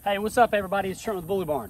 Hey, what's up everybody? It's Trent with Bully Barn.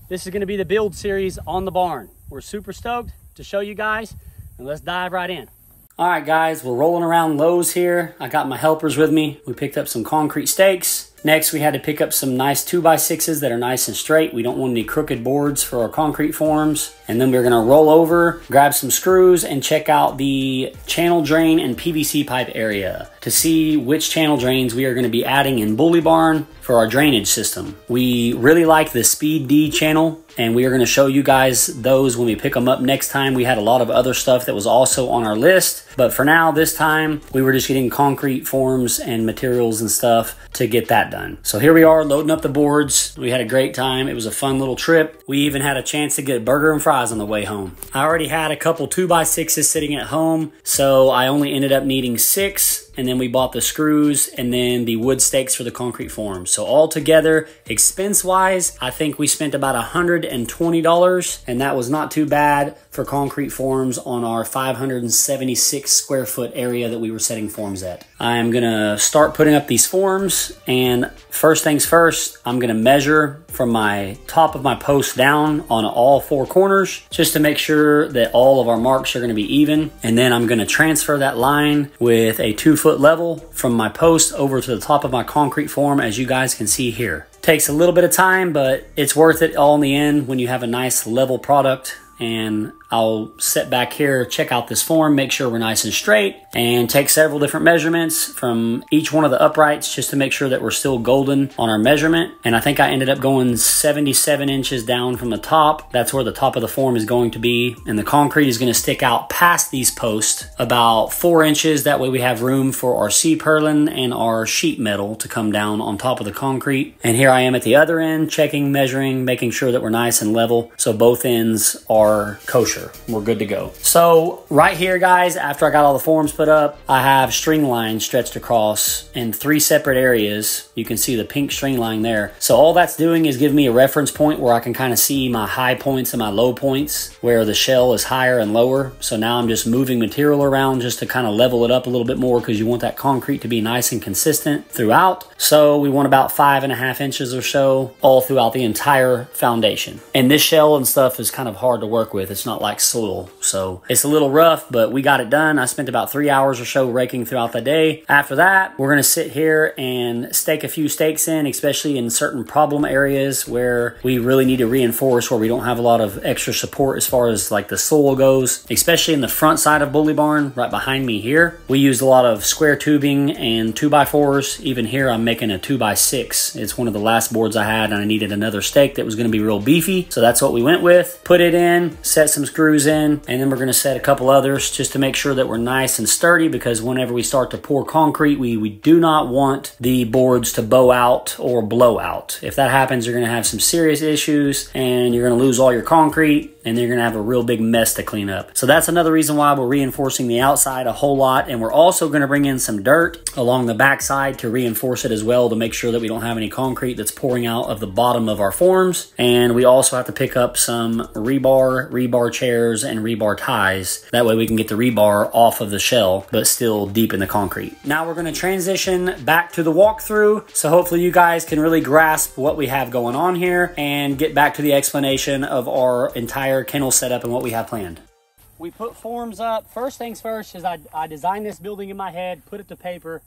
This is going to be the build series on the barn. We're super stoked to show you guys, and let's dive right in. All right guys, we're rolling around Lowe's here. I got my helpers with me. We picked up some concrete stakes. Next, we had to pick up some nice 2x6s that are nice and straight. We don't want any crooked boards for our concrete forms. And then we're gonna roll over, grab some screws, and check out the channel drain and PVC pipe area to see which channel drains we are gonna be adding in Bully Barn for our drainage system. We really like the Speed D channel, and we are gonna show you guys those when we pick them up next time. We had a lot of other stuff that was also on our list, but for now, this time, we were just getting concrete forms and materials and stuff to get that done. So here we are loading up the boards. We had a great time. It was a fun little trip. We even had a chance to get burger and fries on the way home. I already had a couple 2x6s sitting at home, so I only ended up needing 6. And then we bought the screws and then the wood stakes for the concrete forms. So all together, expense-wise, I think we spent about $120, and that was not too bad for concrete forms on our 576 square foot area that we were setting forms at. I'm gonna start putting up these forms, and first things first, I'm gonna measure from my top of my post down on all 4 corners, just to make sure that all of our marks are gonna be even. And then I'm gonna transfer that line with a 2-foot level from my post over to the top of my concrete form, as you guys can see here. Takes a little bit of time, but it's worth it all in the end when you have a nice level product. And I'll sit back here, check out this form, make sure we're nice and straight, and take several different measurements from each one of the uprights just to make sure that we're still golden on our measurement. And I think I ended up going 77 inches down from the top. That's where the top of the form is going to be. And the concrete is going to stick out past these posts about 4 inches. That way we have room for our C-purlin and our sheet metal to come down on top of the concrete. And here I am at the other end, checking, measuring, making sure that we're nice and level. So both ends are kosher. We're good to go. So right here, guys, after I got all the forms put up, I have string lines stretched across in 3 separate areas. You can see the pink string line there. So all that's doing is give me a reference point where I can kind of see my high points and my low points, where the shell is higher and lower. So now I'm just moving material around just to kind of level it up a little bit more, because you want that concrete to be nice and consistent throughout. So we want about 5.5 inches or so all throughout the entire foundation. And this shell and stuff is kind of hard to work with. It's not like soil, so it's a little rough, but we got it done. I spent about 3 hours or so raking throughout the day. After that, we're gonna sit here and stake a few stakes in, especially in certain problem areas where we really need to reinforce, where we don't have a lot of extra support as far as like the soil goes, especially in the front side of Bully Barn, right behind me here. We used a lot of square tubing and 2x4s. Even here, I'm making a 2x6. It's one of the last boards I had, and I needed another stake that was gonna be real beefy, so that's what we went with. Put it in, set some screws in, and then we're going to set a couple others just to make sure that we're nice and sturdy, because whenever we start to pour concrete, we do not want the boards to bow out or blow out. If that happens, you're going to have some serious issues, and you're going to lose all your concrete, and you're going to have a real big mess to clean up. So that's another reason why we're reinforcing the outside a whole lot, and we're also going to bring in some dirt along the backside to reinforce it as well, to make sure that we don't have any concrete that's pouring out of the bottom of our forms. And we also have to pick up some rebar chairs, and rebar ties. That way we can get the rebar off of the shell, but still deep in the concrete. Now we're going to transition back to the walkthrough, so hopefully you guys can really grasp what we have going on here and get back to the explanation of our entire kennel setup and what we have planned. We put forms up. First things first is I designed this building in my head, put it to paper.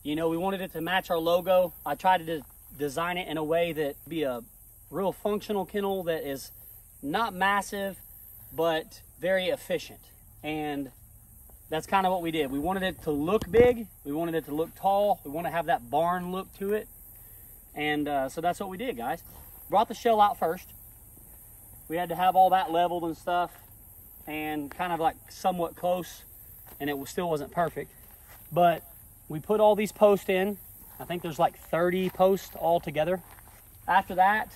You know, we wanted it to match our logo. I tried to design it in a way that be a real functional kennel that is not massive, but very efficient. And that's kind of what we did. We wanted it to look big. We wanted it to look tall. We want to have that barn look to it. And so that's what we did, guys. Brought the shell out first. We had to have all that leveled and stuff, and kind of like somewhat close, and it still wasn't perfect. But we put all these posts in. I think there's like 30 posts all together. After that,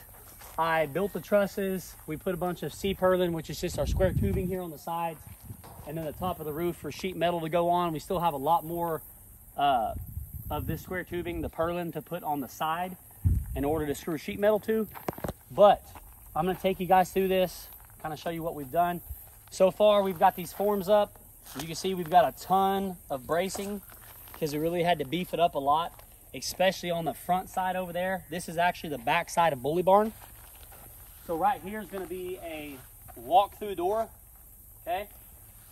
I built the trusses. We put a bunch of C-purlin, which is just our square tubing here on the sides, and then the top of the roof for sheet metal to go on. We still have a lot more of this square tubing, the purlin, to put on the side in order to screw sheet metal to. But I'm gonna take you guys through this, kind of show you what we've done. So far, we've got these forms up. You can see we've got a ton of bracing, because we really had to beef it up a lot. especially on the front side over there. This is actually the back side of Bully Barn. So right here is going to be a walk-through door, okay?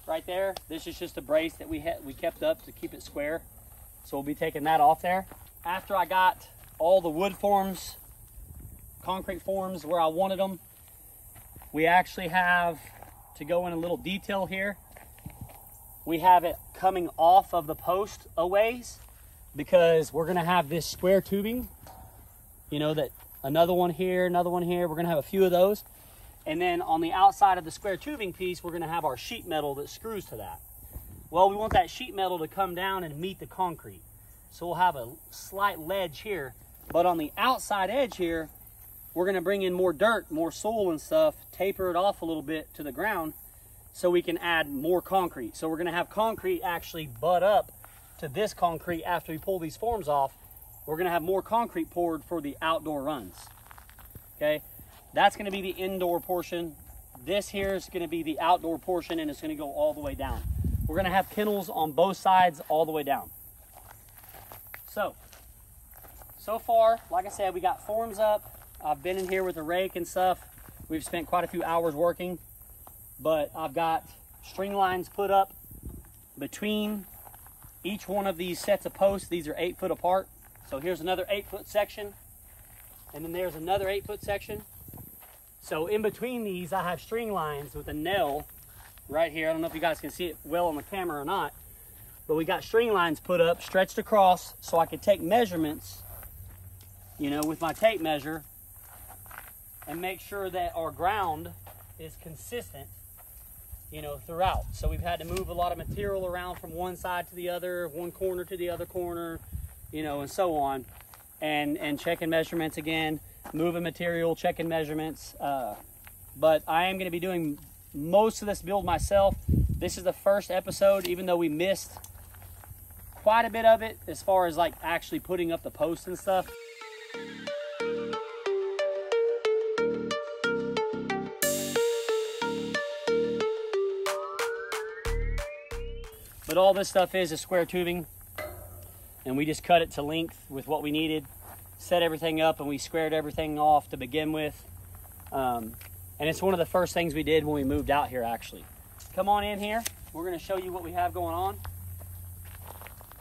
Right there. This is just a brace that we kept up to keep it square. So we'll be taking that off there. After I got all the wood forms, concrete forms where I wanted them, we actually have to go in a little detail here. We have it coming off of the post a ways because we're going to have this square tubing, you know, that another one here, another one here. We're going to have a few of those. And then on the outside of the square tubing piece, we're going to have our sheet metal that screws to that. Well, we want that sheet metal to come down and meet the concrete. So we'll have a slight ledge here. But on the outside edge here, we're going to bring in more dirt, more soil and stuff, taper it off a little bit to the ground so we can add more concrete. So we're going to have concrete actually butt up to this concrete after we pull these forms off. We're going to have more concrete poured for the outdoor runs. Okay, that's going to be the indoor portion. This here is going to be the outdoor portion, and it's going to go all the way down. We're going to have kennels on both sides all the way down. So far, like I said, we got forms up. I've been in here with a rake and stuff. We've spent quite a few hours working, but I've got string lines put up between each one of these sets of posts. These are 8 foot apart. So here's another 8 foot section, and then there's another 8 foot section. So in between these, I have string lines with a nail right here. I don't know if you guys can see it well on the camera or not, but we got string lines put up, stretched across, so I could take measurements, you know, with my tape measure and make sure that our ground is consistent, you know, throughout. So we've had to move a lot of material around from one side to the other, one corner to the other corner, you know, and so on, and checking measurements again, moving material, checking measurements. But I am going to be doing most of this build myself. This is the first episode, even though we missed quite a bit of it as far as like actually putting up the posts and stuff. But all this stuff is square tubing, and we just cut it to length with what we needed, set everything up, and we squared everything off to begin with. And it's one of the first things we did when we moved out here, actually. Come on in here. We're going to show you what we have going on.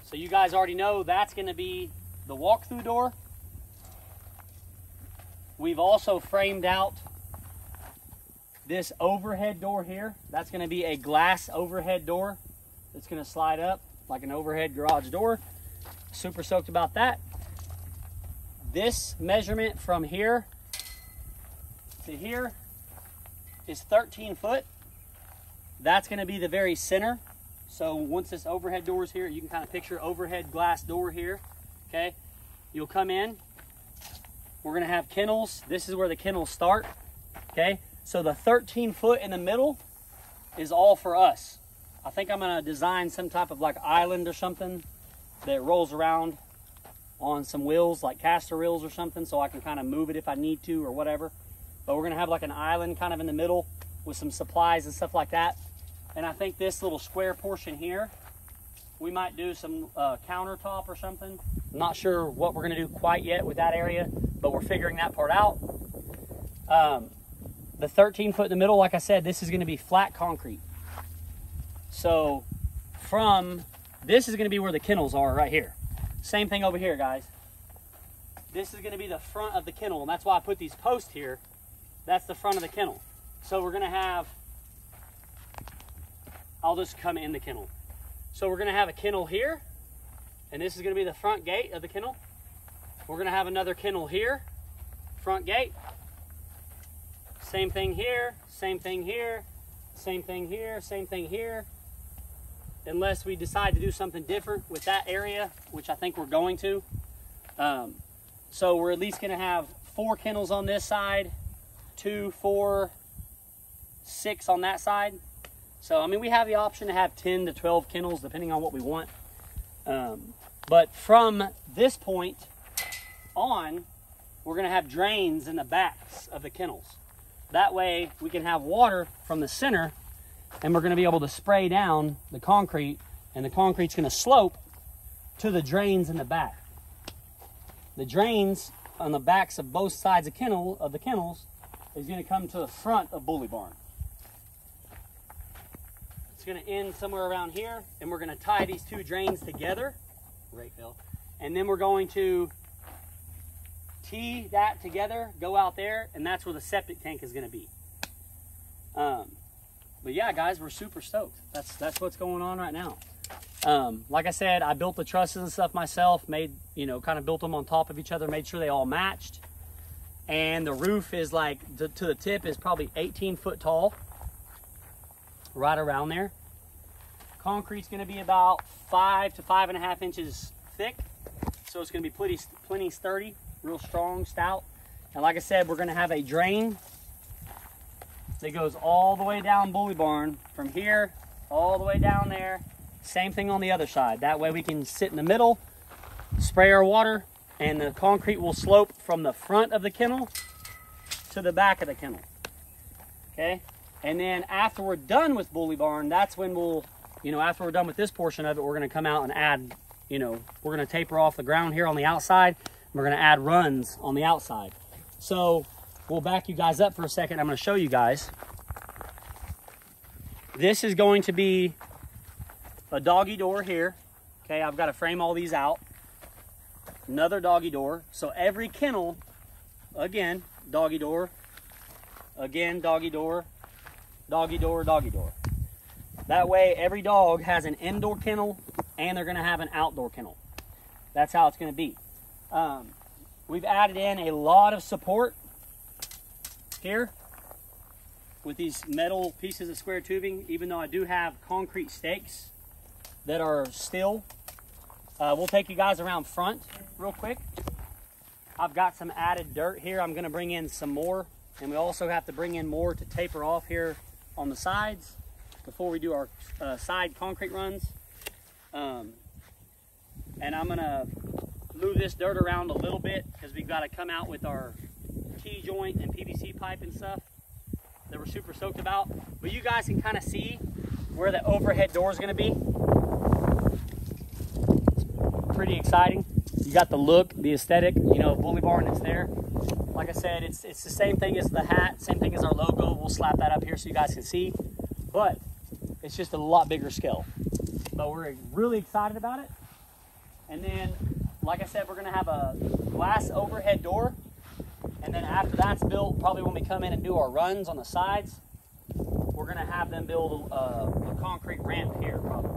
So you guys already know that's going to be the walk-through door. We've also framed out this overhead door here. That's going to be a glass overhead door. It's going to slide up like an overhead garage door. Super stoked about that. This measurement from here to here is 13 foot. That's going to be the very center. So once this overhead door is here, you can kind of picture overhead glass door here. Okay, you'll come in. We're going to have kennels. This is where the kennels start. Okay, so the 13 foot in the middle is all for us. I think I'm going to design some type of like island or something that rolls around on some wheels, like caster wheels or something, so I can kind of move it if I need to or whatever. But we're going to have like an island kind of in the middle with some supplies and stuff like that. And I think this little square portion here, we might do some countertop or something. I'm not sure what we're going to do quite yet with that area, but we're figuring that part out. The 13 foot in the middle, like I said, this is going to be flat concrete. So from this is going to be where the kennels are right here. Same thing over here, guys. This is going to be the front of the kennel, and that's why I put these posts here. That's the front of the kennel. So we're going to have, I'll just come in the kennel. So we're going to have a kennel here, and this is going to be the front gate of the kennel. We're going to have another kennel here, front gate. Same thing here, same thing here, same thing here, same thing here. Unless we decide to do something different with that area, which I think we're going to. So we're at least going to have 4 kennels on this side, 2, 4, 6 on that side. So, I mean, we have the option to have 10 to 12 kennels, depending on what we want. But from this point on, we're going to have drains in the backs of the kennels. That way, we can have water from the center, and we're going to be able to spray down the concrete, and the concrete's going to slope to the drains in the back. the drains on the backs of both sides of the kennels is going to come to the front of bully barn. It's going to end somewhere around here, and we're going to tie these two drains together, right, Phil? And then we're going to tee that together, go out there, and that's where the septic tank is going to be. But yeah, guys, we're super stoked. That's what's going on right now. Like I said, I built the trusses and stuff myself, made, you know, kind of built them on top of each other, made sure they all matched. And the roof is like, to the tip is probably 18 foot tall, right around there. Concrete's gonna be about 5 to 5.5 inches thick. So it's gonna be plenty sturdy, real strong, stout. And like I said, we're gonna have a drain that goes all the way down bully barn from here all the way down there. Same thing on the other side. That way we can sit in the middle, spray our water, and the concrete will slope from the front of the kennel to the back of the kennel. Okay? And then after we're done with bully barn, that's when we'll, you know, after we're done with this portion of it, we're gonna come out and add, you know, we're gonna taper off the ground here on the outside. And we're gonna add runs on the outside. So we'll back you guys up for a second. I'm gonna show you guys. This is going to be a doggy door here. Okay, I've got to frame all these out. Another doggy door. So every kennel, again, doggy door, again, doggy door, doggy door, doggy door. That way every dog has an indoor kennel and they're going to have an outdoor kennel. That's how it's going to be. We've added in a lot of support here with these metal pieces of square tubing, even though I do have concrete stakes that are still. We'll take you guys around front real quick. I've got some added dirt here. I'm gonna bring in some more, and we also have to bring in more to taper off here on the sides before we do our side concrete runs. And I'm gonna move this dirt around a little bit because we've got to come out with our T-joint and PVC pipe and stuff that we're super stoked about. But you guys can kind of see where the overhead door is going to be. It's pretty exciting. You got the look, the aesthetic, you know, bully barn that's there. Like I said, it's the same thing as the hat, same thing as our logo. We'll slap that up here so you guys can see, but it's just a lot bigger scale. But we're really excited about it. And then, like I said, we're going to have a glass overhead door. And then after that's built, probably when we come in and do our runs on the sides, we're going to have them build a concrete ramp here, probably.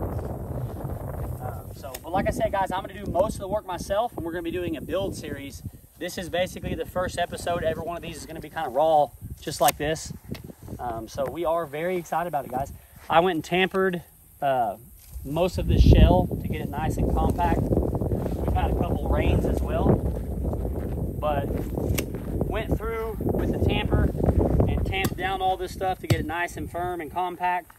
But like I said, guys, I'm going to do most of the work myself, and we're going to be doing a build series. This is basically the first episode. Every one of these is going to be kind of raw, just like this. So we are very excited about it, guys. I went and tampered most of this shell to get it nice and compact. We've had a couple rains as well, but went through with the tamper and tamped down all this stuff to get it nice and firm and compact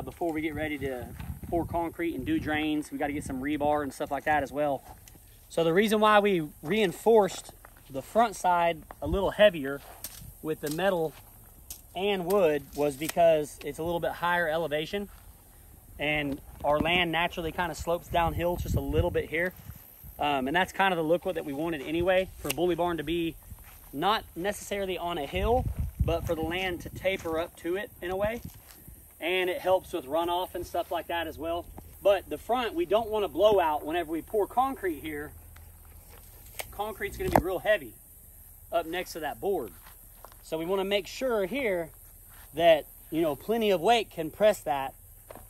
before we get ready to pour concrete and do drains. We got to get some rebar and stuff like that as well. So the reason why we reinforced the front side a little heavier with the metal and wood was because it's a little bit higher elevation, and our land naturally kind of slopes downhill just a little bit here. And that's kind of the look that we wanted anyway, for bully barn to be not necessarily on a hill, but for the land to taper up to it in a way. And it helps with runoff and stuff like that as well. But the front, we don't want to blow out whenever we pour concrete here. Concrete's going to be real heavy up next to that board. So we want to make sure here that, you know, plenty of weight can press that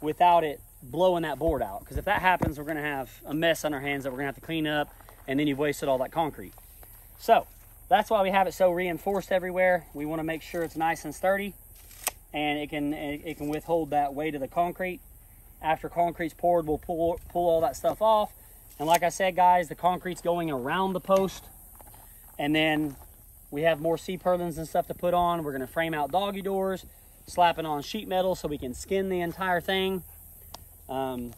without it blowing that board out. Because if that happens, we're going to have a mess on our hands that we're going to have to clean up, and then you've wasted all that concrete. So that's why we have it so reinforced everywhere. We want to make sure it's nice and sturdy, and it can withhold that weight of the concrete. After concrete's poured, we'll pull all that stuff off. And like I said, guys, the concrete's going around the post, and then we have more C-purlins and stuff to put on. We're going to frame out doggy doors, slapping on sheet metal so we can skin the entire thing. On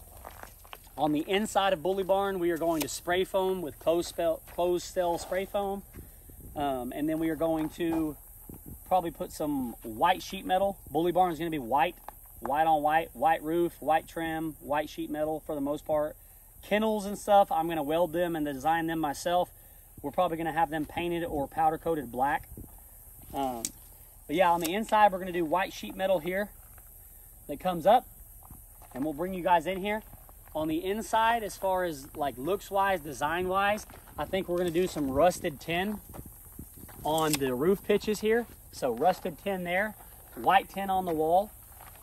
the inside of bully barn, we are going to spray foam with closed cell spray foam. And then we are going to probably put some white sheet metal. Bully barn is going to be white on white, white roof, white trim, white sheet metal for the most part. Kennels and stuff, I'm going to weld them and design them myself. We're probably going to have them painted or powder coated black. But yeah, on the inside, we're going to do white sheet metal here that comes up, and we'll bring you guys in here. On the inside, as far as like looks wise, design wise, I think we're going to do some rusted tin on the roof pitches here. So rusted tin there, white tin on the wall.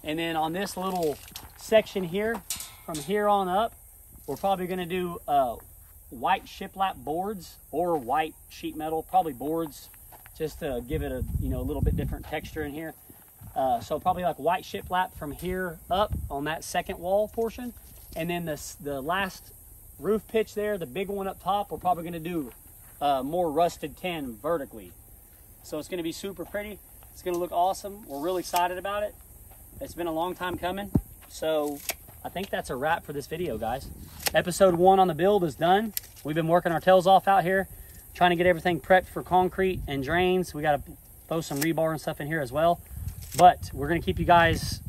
And then on this little section here, from here on up, we're probably going to do white shiplap boards or white sheet metal, probably boards, just to give it a a little bit different texture in here. So probably like white shiplap from here up on that second wall portion. And then the last roof pitch there, the big one up top, we're probably going to do more rusted tin vertically. So it's going to be super pretty. It's going to look awesome. We're really excited about it. It's been a long time coming. So I think that's a wrap for this video, guys. Episode 1 on the build is done. We've been working our tails off out here, trying to get everything prepped for concrete and drains. We got to throw some rebar and stuff in here as well. But we're going to keep you guys,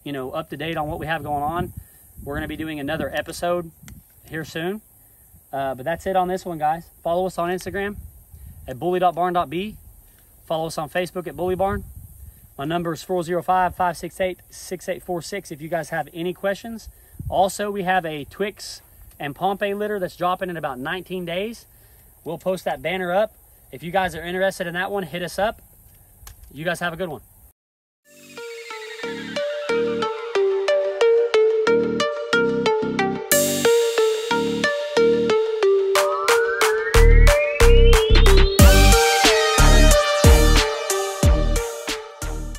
up to date on what we have going on. We're going to be doing another episode here soon. But that's it on this one, guys. Follow us on Instagram at bully.barn.b. Follow us on Facebook at Bully Barn. My number is 405-568-6846 if you guys have any questions. Also, we have a Twix and Pompey litter that's dropping in about 19 days. We'll post that banner up. If you guys are interested in that one, hit us up. You guys have a good one.